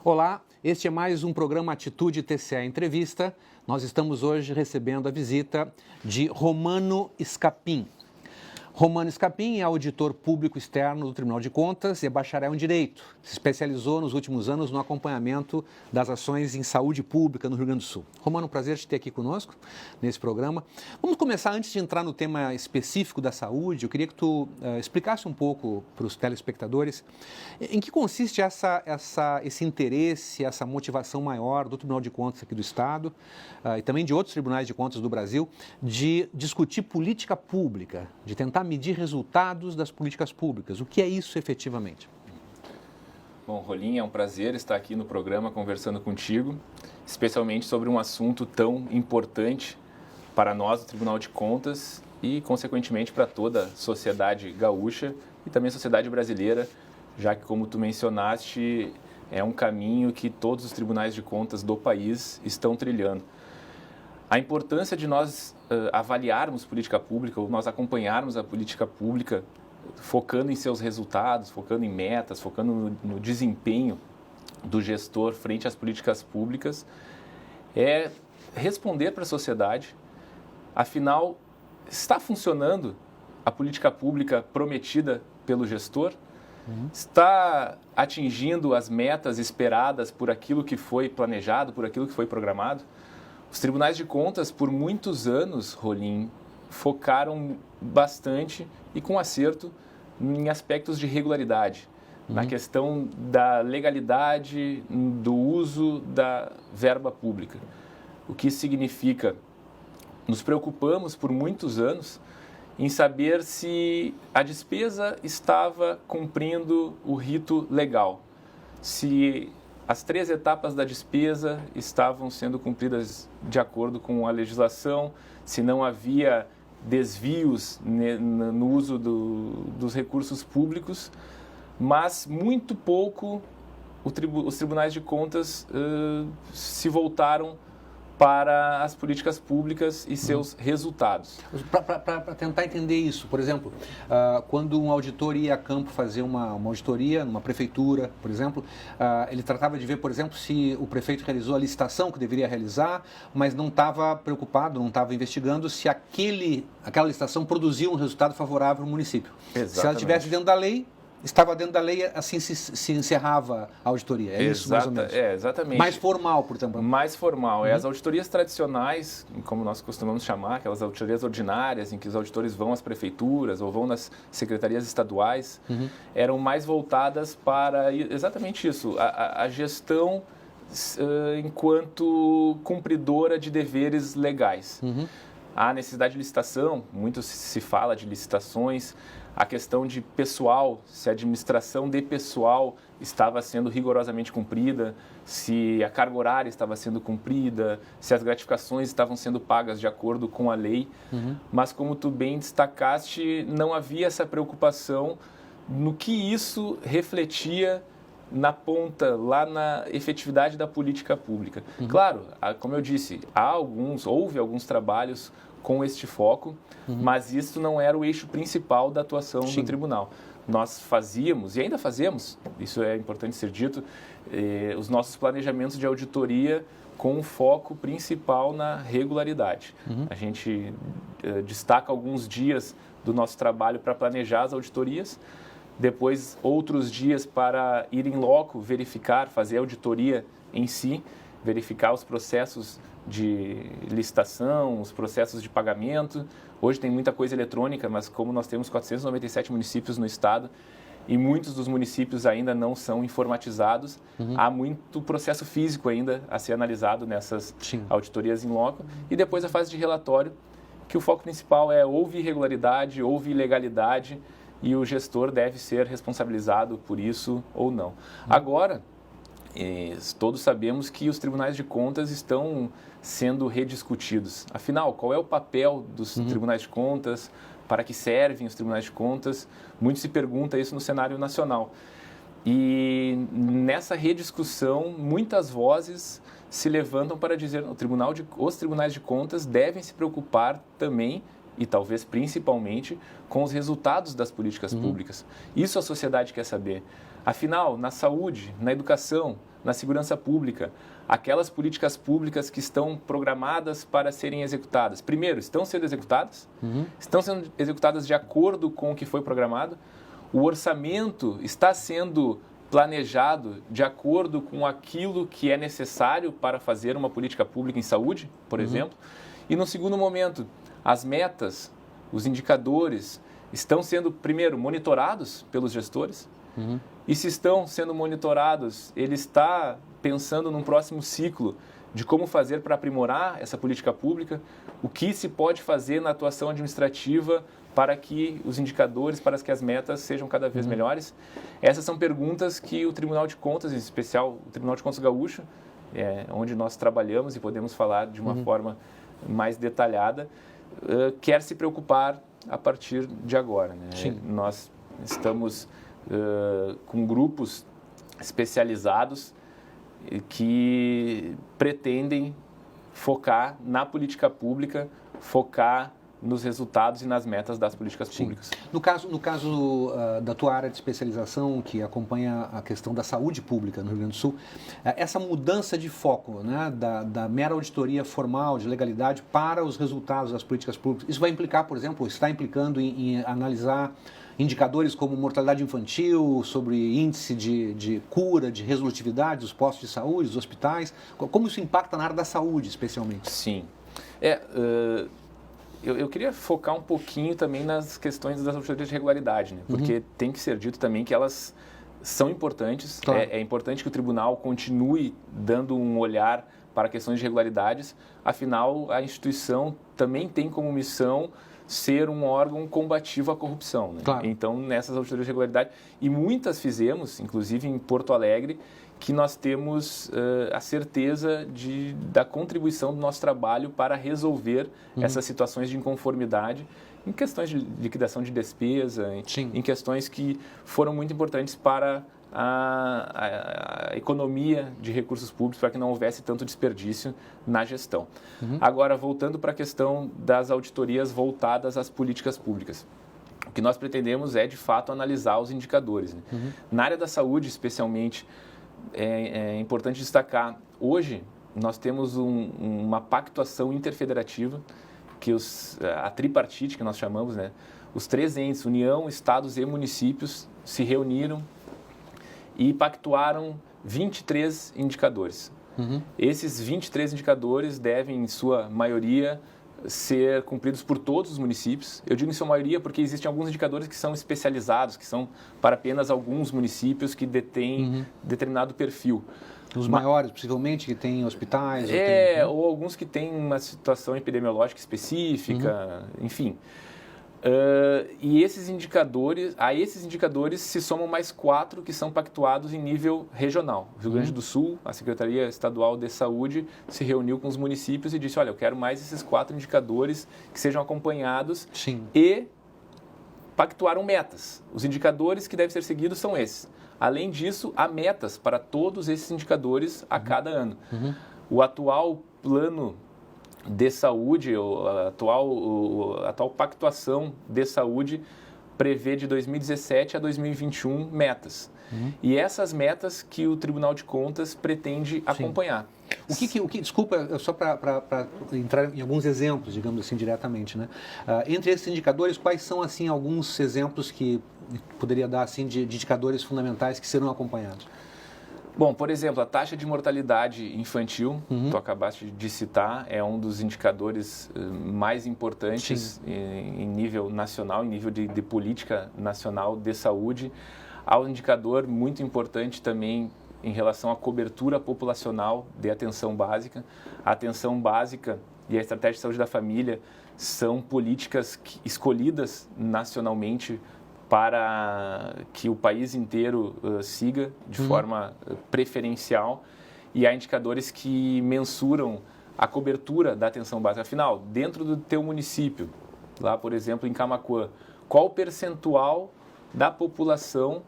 Olá, este é mais um programa Atitude TCE Entrevista. Nós estamos hoje recebendo a visita de Romano Scapin. Romano Scapin é auditor público externo do Tribunal de Contas e é bacharel em Direito. Se especializou nos últimos anos no acompanhamento das ações em saúde pública no Rio Grande do Sul. Romano, um prazer te ter aqui conosco nesse programa. Vamos começar, antes de entrar no tema específico da saúde, eu queria que tu explicasse um pouco para os telespectadores em que consiste esse interesse, essa motivação maior do Tribunal de Contas aqui do Estado e também de outros tribunais de contas do Brasil de discutir política pública, de tentar medir resultados das políticas públicas. O que é isso efetivamente? Bom, Rolim, é um prazer estar aqui no programa conversando contigo, especialmente sobre um assunto tão importante para nós do Tribunal de Contas e, consequentemente, para toda a sociedade gaúcha e também a sociedade brasileira, já que, como tu mencionaste, é um caminho que todos os tribunais de contas do país estão trilhando. A importância de nós avaliarmos política pública, ou nós acompanharmos a política pública, focando em seus resultados, focando em metas, focando no desempenho do gestor frente às políticas públicas, é responder para a sociedade, afinal, está funcionando a política pública prometida pelo gestor? Está atingindo as metas esperadas por aquilo que foi planejado, por aquilo que foi programado? Os tribunais de contas, por muitos anos, Rolim, focaram bastante e com acerto em aspectos de regularidade, na questão da legalidade, do uso da verba pública. O que isso significa? Nos preocupamos por muitos anos em saber se a despesa estava cumprindo o rito legal, se as 3 etapas da despesa estavam sendo cumpridas de acordo com a legislação, se não havia desvios no uso dos recursos públicos, mas muito pouco os tribunais de contas se voltaram para as políticas públicas e seus resultados. Para tentar entender isso, por exemplo, quando um auditor ia a campo fazer uma auditoria numa prefeitura, por exemplo, ele tratava de ver, por exemplo, se o prefeito realizou a licitação que deveria realizar, mas não estava preocupado, não estava investigando se aquela licitação produzia um resultado favorável ao município. Exatamente. Se ela estivesse dentro da lei, estava dentro da lei, assim se encerrava a auditoria. É isso, mais ou menos? É, exatamente. Mais formal, portanto. Mais formal. As auditorias tradicionais, como nós costumamos chamar, aquelas auditorias ordinárias, em que os auditores vão às prefeituras ou vão nas secretarias estaduais, eram mais voltadas para exatamente isso, a gestão enquanto cumpridora de deveres legais. A necessidade de licitação, muito se fala de licitações, a questão de pessoal, se a administração de pessoal estava sendo rigorosamente cumprida, se a carga horária estava sendo cumprida, se as gratificações estavam sendo pagas de acordo com a lei. Mas, como tu bem destacaste, não havia essa preocupação no que isso refletia na ponta, lá na efetividade da política pública. Claro, como eu disse, houve alguns trabalhos com este foco, mas isso não era o eixo principal da atuação do tribunal. Nós fazíamos, e ainda fazemos, isso é importante ser dito, os nossos planejamentos de auditoria com um foco principal na regularidade. A gente destaca alguns dias do nosso trabalho para planejar as auditorias, depois outros dias para ir em loco, verificar, fazer a auditoria em si, verificar os processos de licitação, os processos de pagamento. Hoje tem muita coisa eletrônica, mas como nós temos 497 municípios no estado e muitos dos municípios ainda não são informatizados, há muito processo físico ainda a ser analisado nessas auditorias em loco. E depois a fase de relatório, que o foco principal é houve irregularidade, houve ilegalidade e o gestor deve ser responsabilizado por isso ou não. Agora, todos sabemos que os tribunais de contas estão sendo rediscutidos. Afinal, qual é o papel dos tribunais de contas? Para que servem os tribunais de contas? Muito se pergunta isso no cenário nacional. E nessa rediscussão, muitas vozes se levantam para dizer que os tribunais de contas devem se preocupar também e talvez principalmente com os resultados das políticas públicas. Isso a sociedade quer saber. Afinal, na saúde, na educação, na segurança pública, aquelas políticas públicas que estão programadas para serem executadas. Primeiro, estão sendo executadas? Estão sendo executadas de acordo com o que foi programado? O orçamento está sendo planejado de acordo com aquilo que é necessário para fazer uma política pública em saúde, por exemplo? E no segundo momento, as metas, os indicadores estão sendo, primeiro, monitorados pelos gestores? E se estão sendo monitorados, ele está pensando num próximo ciclo de como fazer para aprimorar essa política pública, o que se pode fazer na atuação administrativa para que os indicadores, para que as metas sejam cada vez melhores. Essas são perguntas que o Tribunal de Contas, em especial o Tribunal de Contas Gaúcho, onde nós trabalhamos e podemos falar de uma forma mais detalhada, quer se preocupar a partir de agora, né? Nós estamos com grupos especializados que pretendem focar na política pública, focar nos resultados e nas metas das políticas públicas. No caso da tua área de especialização, que acompanha a questão da saúde pública no Rio Grande do Sul, essa mudança de foco, né, da mera auditoria formal de legalidade para os resultados das políticas públicas, isso vai implicar, por exemplo, está implicando em analisar indicadores como mortalidade infantil, sobre índice de cura, de resolutividade dos postos de saúde, dos hospitais? Como isso impacta na área da saúde, especialmente? Sim. Eu queria focar um pouquinho também nas questões das auditorias de regularidade, né? Porque tem que ser dito também que elas são importantes. Claro. É importante que o tribunal continue dando um olhar para questões de regularidades. Afinal, a instituição também tem como missão ser um órgão combativo à corrupção, né? Claro. Então, nessas auditorias de regularidade, e muitas fizemos, inclusive em Porto Alegre, que nós temos a certeza da contribuição do nosso trabalho para resolver essas situações de inconformidade em questões de liquidação de despesa, em questões que foram muito importantes para a economia de recursos públicos, para que não houvesse tanto desperdício na gestão. Agora, voltando para a questão das auditorias voltadas às políticas públicas. O que nós pretendemos é, de fato, analisar os indicadores, né? Na área da saúde, especialmente, é importante destacar, hoje nós temos uma pactuação interfederativa, que a tripartite que nós chamamos, né? Os três entes, União, Estados e municípios, se reuniram e pactuaram 23 indicadores. Esses 23 indicadores devem, em sua maioria, ser cumpridos por todos os municípios. Eu digo em sua maioria porque existem alguns indicadores que são especializados, que são para apenas alguns municípios que detêm determinado perfil. Os maiores, possivelmente, que têm hospitais? Ou alguns que têm uma situação epidemiológica específica, enfim. E a esses indicadores se somam mais 4 que são pactuados em nível regional. O Rio Grande do Sul, a Secretaria Estadual de Saúde, se reuniu com os municípios e disse, olha, eu quero mais esses 4 indicadores que sejam acompanhados e pactuaram metas. Os indicadores que devem ser seguidos são esses. Além disso, há metas para todos esses indicadores a cada ano. O atual plano de saúde, a atual pactuação de saúde prevê de 2017 a 2021 metas. E essas metas que o Tribunal de Contas pretende acompanhar. Desculpa, só para entrar em alguns exemplos, digamos assim, diretamente, né? Entre esses indicadores, quais são, assim, alguns exemplos que poderia dar, assim, de indicadores fundamentais que serão acompanhados? Bom, por exemplo, a taxa de mortalidade infantil, tu acabaste de citar, é um dos indicadores mais importantes em nível nacional, em nível de política nacional de saúde. Há um indicador muito importante também em relação à cobertura populacional de atenção básica. A atenção básica e a estratégia de saúde da família são políticas escolhidas nacionalmente para que o país inteiro siga de forma preferencial, e há indicadores que mensuram a cobertura da atenção básica. Afinal, dentro do teu município, lá, por exemplo, em Camaquã, qual o percentual da população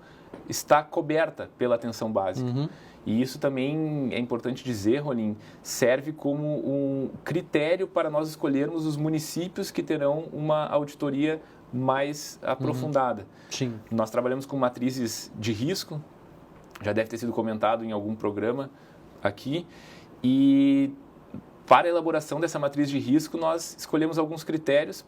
está coberta pela atenção básica? E isso também é importante dizer, Rolim, serve como um critério para nós escolhermos os municípios que terão uma auditoria mais aprofundada. Sim. Nós trabalhamos com matrizes de risco, já deve ter sido comentado em algum programa aqui, e para a elaboração dessa matriz de risco nós escolhemos alguns critérios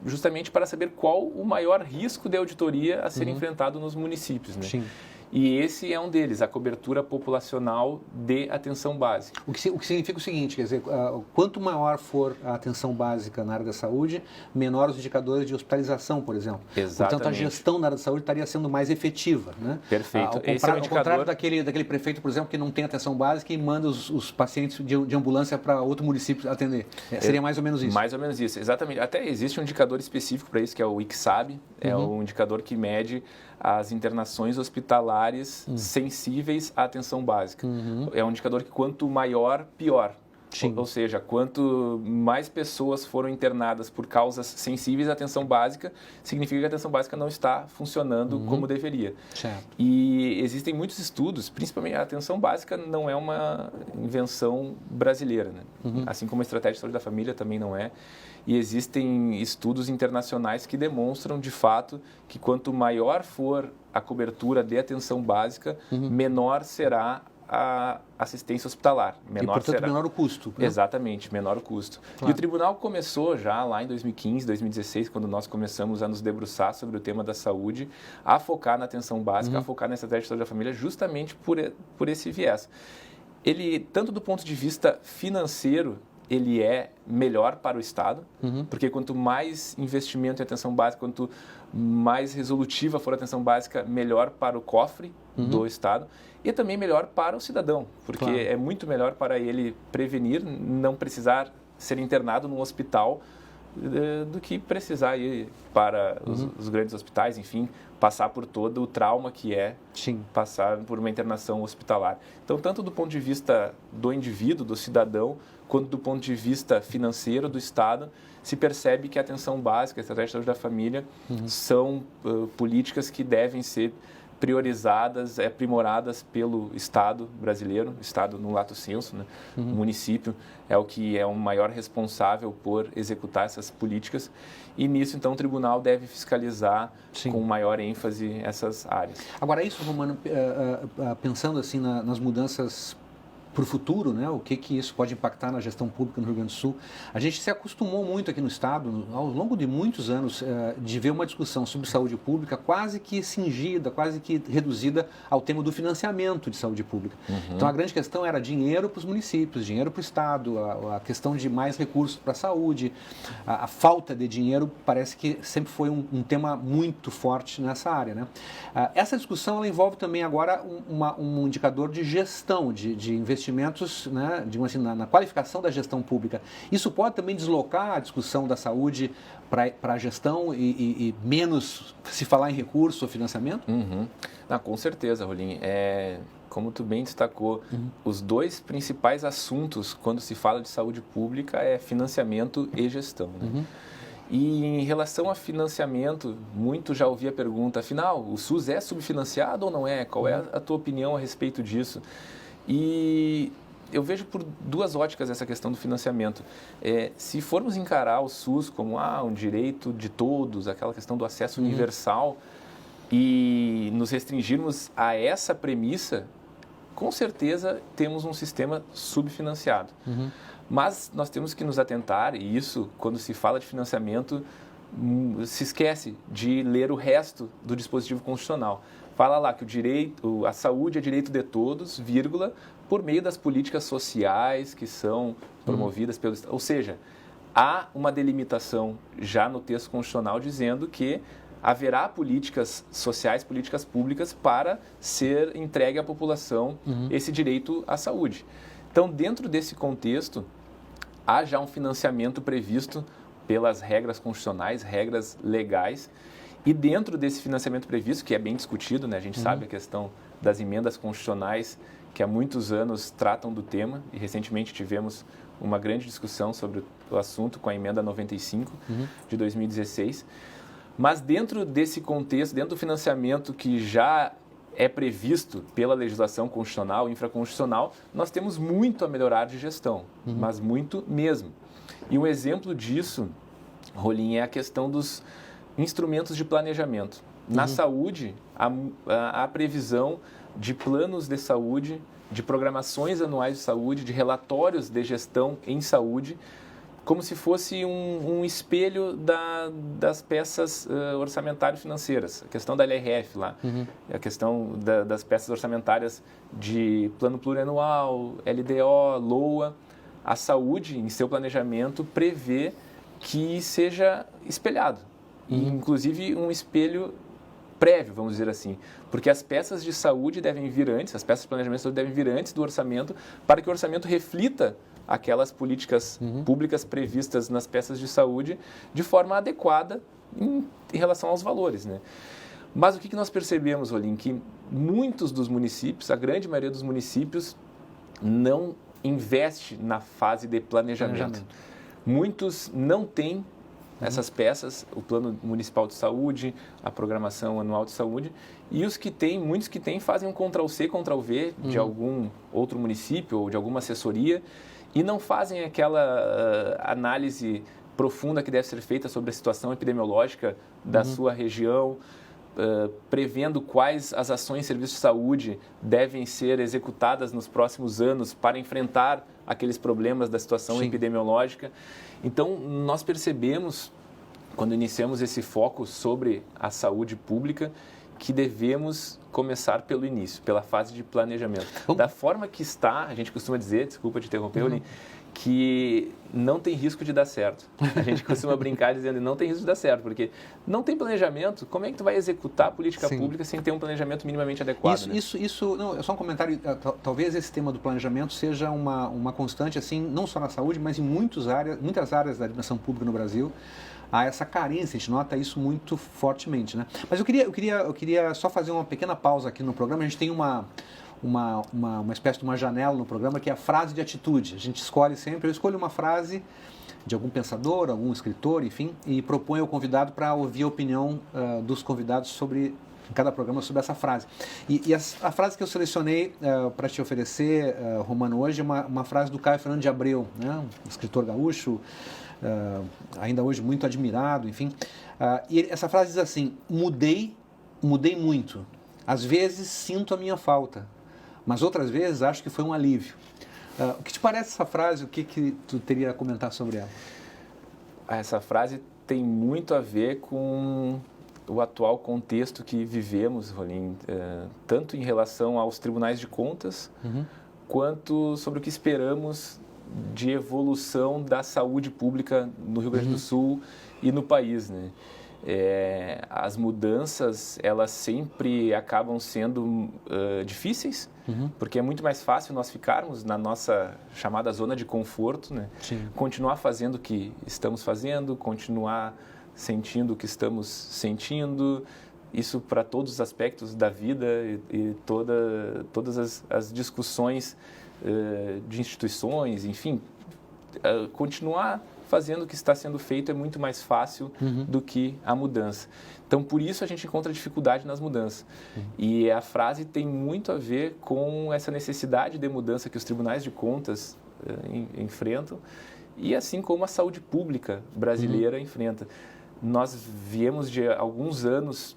justamente para saber qual o maior risco de auditoria a ser enfrentado nos municípios, né? Sim. E esse é um deles, a cobertura populacional de atenção básica. O que significa o seguinte, quer dizer, quanto maior for a atenção básica na área da saúde, menor os indicadores de hospitalização, por exemplo. Exatamente. Portanto, a gestão na área da saúde estaria sendo mais efetiva, né? Perfeito. Ao contrário daquele prefeito, por exemplo, que não tem atenção básica e manda os pacientes de ambulância para outro município atender. Seria mais ou menos isso. Mais ou menos isso, exatamente. Até existe um indicador específico para isso, que é o ICSAB, é um indicador que mede as internações hospitalares sensíveis à atenção básica. É um indicador que quanto maior, pior. Ou seja, quanto mais pessoas foram internadas por causas sensíveis à atenção básica, significa que a atenção básica não está funcionando como deveria. Certo. E existem muitos estudos, principalmente a atenção básica não é uma invenção brasileira, né? Assim como a estratégia de saúde da família também não é. E existem estudos internacionais que demonstram, de fato, que quanto maior for a cobertura de atenção básica, menor será a assistência hospitalar. E, portanto, menor o custo. Né? Exatamente, menor o custo. Claro. E o tribunal começou já lá em 2015, 2016, quando nós começamos a nos debruçar sobre o tema da saúde, a focar na atenção básica, a focar na estratégia de saúde da família, justamente por esse viés. Ele, tanto do ponto de vista financeiro, ele é melhor para o Estado, porque quanto mais investimento em atenção básica, quanto mais resolutiva for a atenção básica, melhor para o cofre do Estado e também melhor para o cidadão, porque é muito melhor para ele prevenir, não precisar ser internado num hospital do que precisar ir para os grandes hospitais, enfim, passar por todo o trauma que é passar por uma internação hospitalar. Então, tanto do ponto de vista do indivíduo, do cidadão, quanto do ponto de vista financeiro do Estado, se percebe que a atenção básica, a estratégia de saúde da família, são políticas que devem ser priorizadas, aprimoradas pelo Estado brasileiro, Estado no lato sensu, né? O município é o que é o maior responsável por executar essas políticas e nisso, então, o tribunal deve fiscalizar com maior ênfase essas áreas. Agora, isso, Romano, pensando assim nas mudanças para o futuro, né? O que isso pode impactar na gestão pública no Rio Grande do Sul. A gente se acostumou muito aqui no Estado, ao longo de muitos anos, de ver uma discussão sobre saúde pública quase que cingida, quase que reduzida ao tema do financiamento de saúde pública. Então, a grande questão era dinheiro para os municípios, dinheiro para o Estado, a questão de mais recursos para a saúde, a falta de dinheiro parece que sempre foi um tema muito forte nessa área, né? Essa discussão ela envolve também agora um indicador de gestão, de investimentos, né, digamos assim, na qualificação da gestão pública. Isso pode também deslocar a discussão da saúde para a gestão e menos se falar em recurso ou financiamento? Não, com certeza, Rolim. Como tu bem destacou, os dois principais assuntos quando se fala de saúde pública é financiamento e gestão, né? E em relação a financiamento, muito já ouvi a pergunta, afinal, o SUS é subfinanciado ou não é? Qual é a tua opinião a respeito disso? E eu vejo por duas óticas essa questão do financiamento. Se formos encarar o SUS como um direito de todos, aquela questão do acesso universal, e nos restringirmos a essa premissa, com certeza temos um sistema subfinanciado. Mas nós temos que nos atentar, e isso, quando se fala de financiamento, se esquece de ler o resto do dispositivo constitucional. Fala lá que a saúde é direito de todos, vírgula, por meio das políticas sociais que são promovidas pelo Estado. Ou seja, há uma delimitação já no texto constitucional dizendo que haverá políticas sociais, políticas públicas para ser entregue à população esse direito à saúde. Então, dentro desse contexto, há já um financiamento previsto pelas regras constitucionais, regras legais. E dentro desse financiamento previsto, que é bem discutido, né? A gente sabe a questão das emendas constitucionais que há muitos anos tratam do tema e recentemente tivemos uma grande discussão sobre o assunto com a emenda 95 de 2016. Mas dentro desse contexto, dentro do financiamento que já é previsto pela legislação constitucional, infraconstitucional, nós temos muito a melhorar de gestão, mas muito mesmo. E um exemplo disso, Rolim, é a questão dos instrumentos de planejamento. Na saúde, há previsão de planos de saúde, de programações anuais de saúde, de relatórios de gestão em saúde, como se fosse um espelho das peças orçamentário-financeiras. A questão da LRF lá, a questão das peças orçamentárias de plano plurianual, LDO, LOA. A saúde, em seu planejamento, prevê que seja espelhado. Inclusive um espelho prévio, vamos dizer assim. Porque as peças de saúde devem vir antes, as peças de planejamento devem vir antes do orçamento, para que o orçamento reflita aquelas políticas públicas previstas nas peças de saúde de forma adequada em relação aos valores, né? Mas o que nós percebemos, Rolim, que muitos dos municípios, a grande maioria dos municípios, não investe na fase de planejamento. Muitos não têm essas peças, o Plano Municipal de Saúde, a Programação Anual de Saúde, e os que têm, muitos que têm, fazem um Ctrl-C, Ctrl-V de algum outro município ou de alguma assessoria e não fazem aquela análise profunda que deve ser feita sobre a situação epidemiológica da sua região, prevendo quais as ações e serviços de saúde devem ser executadas nos próximos anos para enfrentar aqueles problemas da situação epidemiológica. Então, nós percebemos, quando iniciamos esse foco sobre a saúde pública, que devemos começar pelo início, pela fase de planejamento. Da forma que está, a gente costuma dizer, desculpa te interromper, Rolim, que não tem risco de dar certo. A gente costuma brincar dizendo que não tem risco de dar certo, porque não tem planejamento. Como é que tu vai executar a política pública sem ter um planejamento minimamente adequado? Isso não, é só um comentário. Talvez esse tema do planejamento seja uma constante, assim, não só na saúde, mas em muitas áreas da administração pública no Brasil. Há essa carência, a gente nota isso muito fortemente, né? Mas eu queria só fazer uma pequena pausa aqui no programa. A gente tem uma espécie de uma janela no programa que é a frase de atitude. A gente escolhe sempre, eu escolho uma frase de algum pensador, algum escritor, enfim, e proponho ao convidado para ouvir a opinião dos convidados sobre, em cada programa, sobre essa frase. E a frase que eu selecionei para te oferecer, Romano, hoje é uma frase do Caio Fernando de Abreu, né? Um escritor gaúcho, ainda hoje muito admirado, enfim. E essa frase diz assim: mudei muito. Às vezes sinto a minha falta, mas outras vezes acho que foi um alívio. O que te parece essa frase? O que tu teria a comentar sobre ela? Essa frase tem muito a ver com o atual contexto que vivemos, Rolim, tanto em relação aos tribunais de contas, quanto sobre o que esperamos de evolução da saúde pública no Rio Grande do Sul e no país, né? As mudanças, elas sempre acabam sendo difíceis, porque é muito mais fácil nós ficarmos na nossa chamada zona de conforto, né? Continuar fazendo o que estamos fazendo, continuar sentindo o que estamos sentindo, isso para todos os aspectos da vida e todas as discussões de instituições, enfim, continuar fazendo o que está sendo feito é muito mais fácil do que a mudança. Então, por isso a gente encontra dificuldade nas mudanças. E a frase tem muito a ver com essa necessidade de mudança que os tribunais de contas enfrentam e assim como a saúde pública brasileira enfrenta. Nós viemos de alguns anos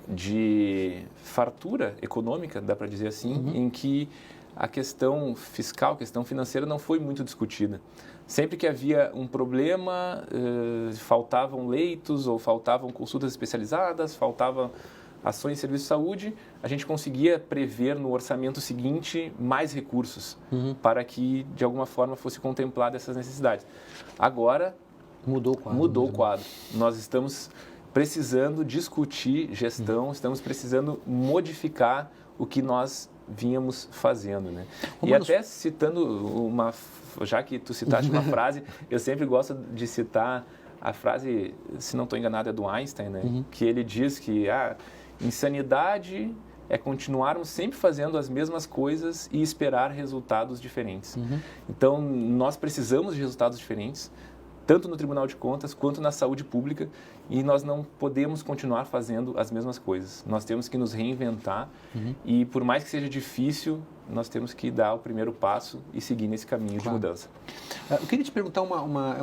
de fartura econômica, dá para dizer assim, em que a questão fiscal, a questão financeira não foi muito discutida. Sempre que havia um problema, faltavam leitos ou faltavam consultas especializadas, faltavam ações de serviço de saúde, a gente conseguia prever no orçamento seguinte mais recursos para que, de alguma forma, fosse contemplada essas necessidades. Agora, mudou o quadro. Nós estamos precisando discutir gestão, estamos precisando modificar o que nós vínhamos fazendo, né? E até citando já que tu citaste uma frase, eu sempre gosto de citar a frase, se não estou enganado, é do Einstein, né? Que ele diz que insanidade é continuarmos sempre fazendo as mesmas coisas e esperar resultados diferentes. Então, nós precisamos de resultados diferentes, tanto no Tribunal de Contas quanto na saúde pública, e nós não podemos continuar fazendo as mesmas coisas. Nós temos que nos reinventar e, por mais que seja difícil, nós temos que dar o primeiro passo e seguir nesse caminho de mudança. Eu queria te perguntar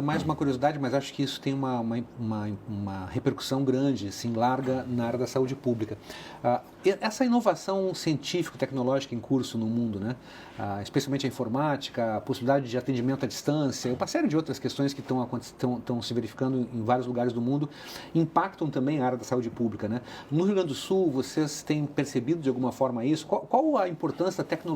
mais uma curiosidade, mas acho que isso tem uma repercussão grande, assim, larga na área da saúde pública. Essa inovação científico-tecnológica em curso no mundo, né? Especialmente a informática, a possibilidade de atendimento à distância, uma série de outras questões que estão se verificando em vários lugares do mundo, impactam também a área da saúde pública, né? No Rio Grande do Sul, vocês têm percebido de alguma forma isso? Qual a importância da tecnologia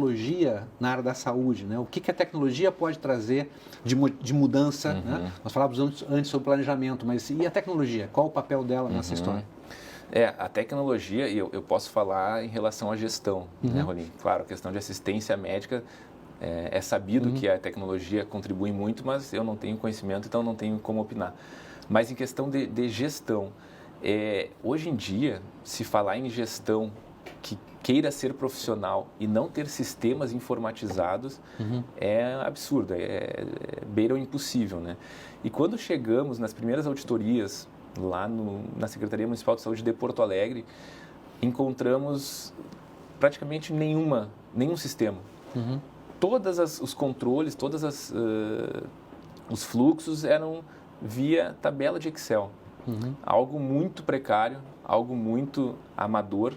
na área da saúde, né? O que a tecnologia pode trazer de mudança, né? Nós falávamos antes sobre planejamento, mas e a tecnologia? Qual o papel dela nessa história? A tecnologia, e eu posso falar em relação à gestão, né, Rolim? Claro, a questão de assistência médica, é sabido que a tecnologia contribui muito, mas eu não tenho conhecimento, então não tenho como opinar. Mas em questão de gestão, hoje em dia, se falar em gestão que queira ser profissional e não ter sistemas informatizados, é absurdo, beira o impossível, né? E quando chegamos nas primeiras auditorias, lá na Secretaria Municipal de Saúde de Porto Alegre, encontramos praticamente nenhum sistema. Todos os controles, os fluxos eram via tabela de Excel. Algo muito precário, algo muito amador.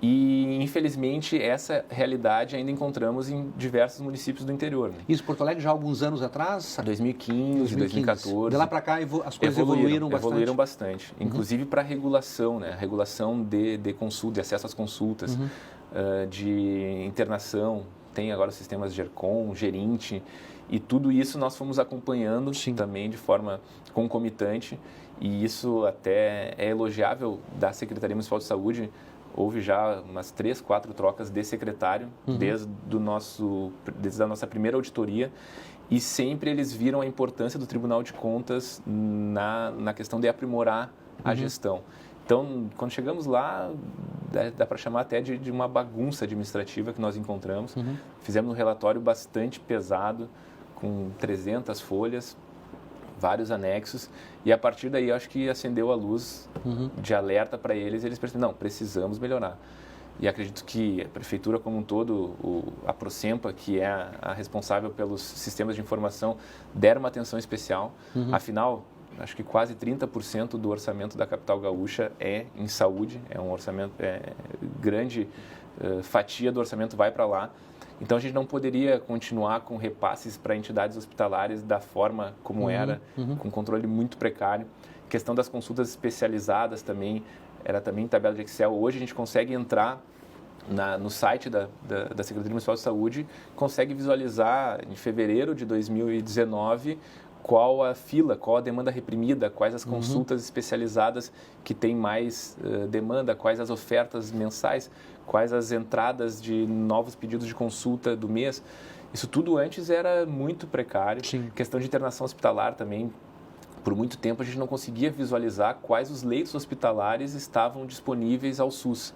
E, infelizmente, essa realidade ainda encontramos em diversos municípios do interior. Né? Isso, Porto Alegre já há alguns anos atrás? 2015, 2014. De lá para cá as coisas evoluíram bastante? Evoluíram bastante, inclusive para a regulação, né? A regulação de consulta, de acesso às consultas, de internação. Tem agora os sistemas GERCOM, Gerinte, e tudo isso nós fomos acompanhando também de forma concomitante, e isso até é elogiável da Secretaria Municipal de Saúde. Houve já umas 3, 4 trocas de secretário desde a nossa primeira auditoria, e sempre eles viram a importância do Tribunal de Contas na questão de aprimorar a gestão. Então, quando chegamos lá, dá para chamar até de uma bagunça administrativa que nós encontramos. Fizemos um relatório bastante pesado, com 300 folhas, vários anexos, e a partir daí acho que acendeu a luz de alerta para eles, e eles perceberam, não, precisamos melhorar. E acredito que a Prefeitura como um todo, a Procempa, que é a responsável pelos sistemas de informação, deram uma atenção especial. Afinal, acho que quase 30% do orçamento da capital gaúcha é em saúde, é um orçamento, grande fatia do orçamento vai para lá. Então, a gente não poderia continuar com repasses para entidades hospitalares da forma como era, com controle muito precário. A questão das consultas especializadas também, era também em tabela de Excel. Hoje, a gente consegue entrar no site da Secretaria Municipal de Saúde, consegue visualizar em fevereiro de 2019 qual a fila, qual a demanda reprimida, quais as consultas especializadas que têm mais demanda, quais as ofertas mensais, quais as entradas de novos pedidos de consulta do mês. Isso tudo antes era muito precário. Questão de internação hospitalar também. Por muito tempo a gente não conseguia visualizar quais os leitos hospitalares estavam disponíveis ao SUS.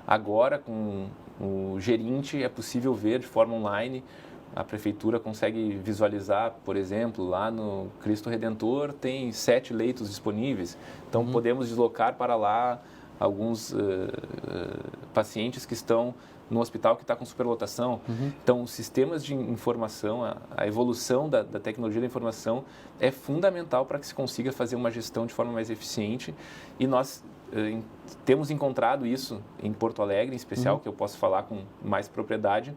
Agora, com o Gerinte, é possível ver de forma online. A Prefeitura consegue visualizar, por exemplo, lá no Cristo Redentor tem 7 leitos disponíveis. Então, podemos deslocar para lá alguns pacientes que estão no hospital que está com superlotação. Então, os sistemas de informação, a evolução da tecnologia da informação é fundamental para que se consiga fazer uma gestão de forma mais eficiente. E nós temos encontrado isso em Porto Alegre, em especial, que eu posso falar com mais propriedade.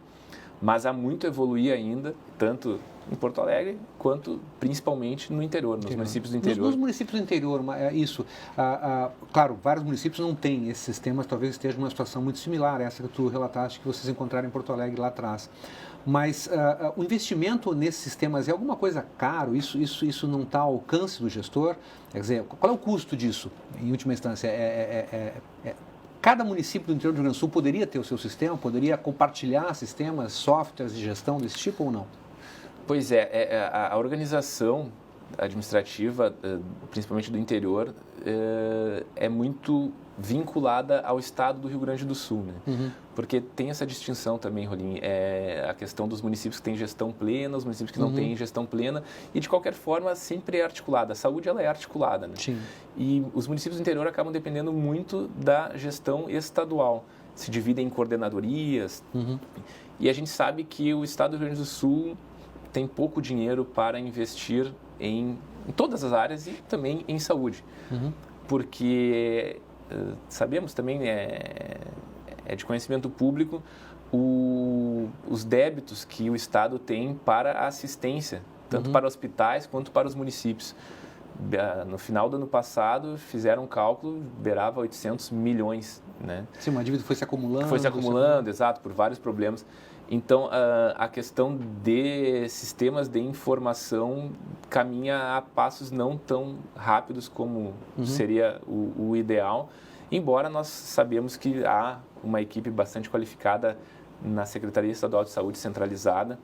Mas há muito a evoluir ainda, tanto em Porto Alegre, quanto principalmente no interior, nos municípios do interior. Nos municípios do interior, isso. Claro, vários municípios não têm esses sistemas, talvez esteja numa situação muito similar a essa que tu relataste, que vocês encontraram em Porto Alegre lá atrás. Mas o investimento nesses sistemas é alguma coisa caro? Isso não está ao alcance do gestor? Quer dizer, qual é o custo disso, em última instância? Cada município do interior do Rio Grande do Sul poderia ter o seu sistema, poderia compartilhar sistemas, softwares de gestão desse tipo ou não? Pois a organização administrativa, principalmente do interior, é muito vinculada ao estado do Rio Grande do Sul, né? Porque tem essa distinção também, Rolim, a questão dos municípios que têm gestão plena, os municípios que não têm gestão plena, e de qualquer forma sempre é articulada. A saúde, ela é articulada, né? Sim. E os municípios do interior acabam dependendo muito da gestão estadual. Se dividem em coordenadorias, e a gente sabe que o estado do Rio Grande do Sul tem pouco dinheiro para investir em todas as áreas e também em saúde. Porque sabemos também, é de conhecimento público, os débitos que o Estado tem para a assistência, tanto para hospitais quanto para os municípios. No final do ano passado, fizeram um cálculo, beirava 800 milhões. Né? Sim, uma dívida foi se acumulando. Foi se acumulando, exato, por vários problemas. Então, a questão de sistemas de informação caminha a passos não tão rápidos como seria o ideal, embora nós sabemos que há uma equipe bastante qualificada na Secretaria Estadual de Saúde centralizada,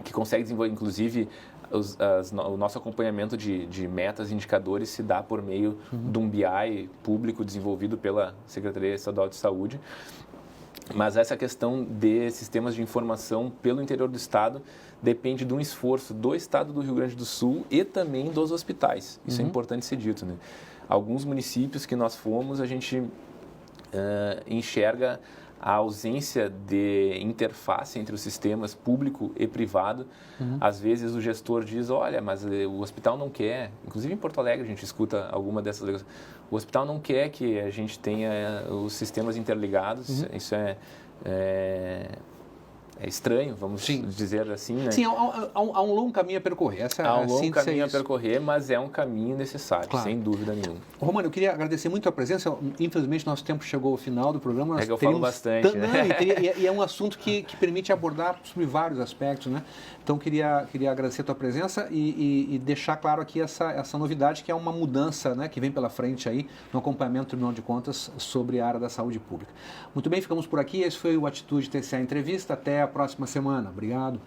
que consegue desenvolver, inclusive, o nosso acompanhamento de metas e indicadores se dá por meio de um BI público desenvolvido pela Secretaria Estadual de Saúde. Mas essa questão de sistemas de informação pelo interior do Estado depende de um esforço do Estado do Rio Grande do Sul e também dos hospitais. Isso é importante ser dito, né? Alguns municípios que nós fomos, a gente enxerga a ausência de interface entre os sistemas público e privado. Às vezes o gestor diz, olha, mas o hospital não quer, inclusive em Porto Alegre a gente escuta alguma dessas ligações, o hospital não quer que a gente tenha os sistemas interligados, isso é estranho, vamos dizer assim, né? Sim, há um longo caminho a percorrer. Há um longo caminho a percorrer, mas é um caminho necessário, claro. Sem dúvida nenhuma. Romano, eu queria agradecer muito a presença. Infelizmente, nosso tempo chegou ao final do programa. Nós que eu falo bastante, né? E é um assunto que permite abordar sobre vários aspectos, né? Então, queria agradecer a tua presença e deixar claro aqui essa novidade, que é uma mudança, né, que vem pela frente aí no acompanhamento do Tribunal de Contas sobre a área da saúde pública. Muito bem, ficamos por aqui. Esse foi o Atitude TCA Entrevista. Até a próxima semana. Obrigado.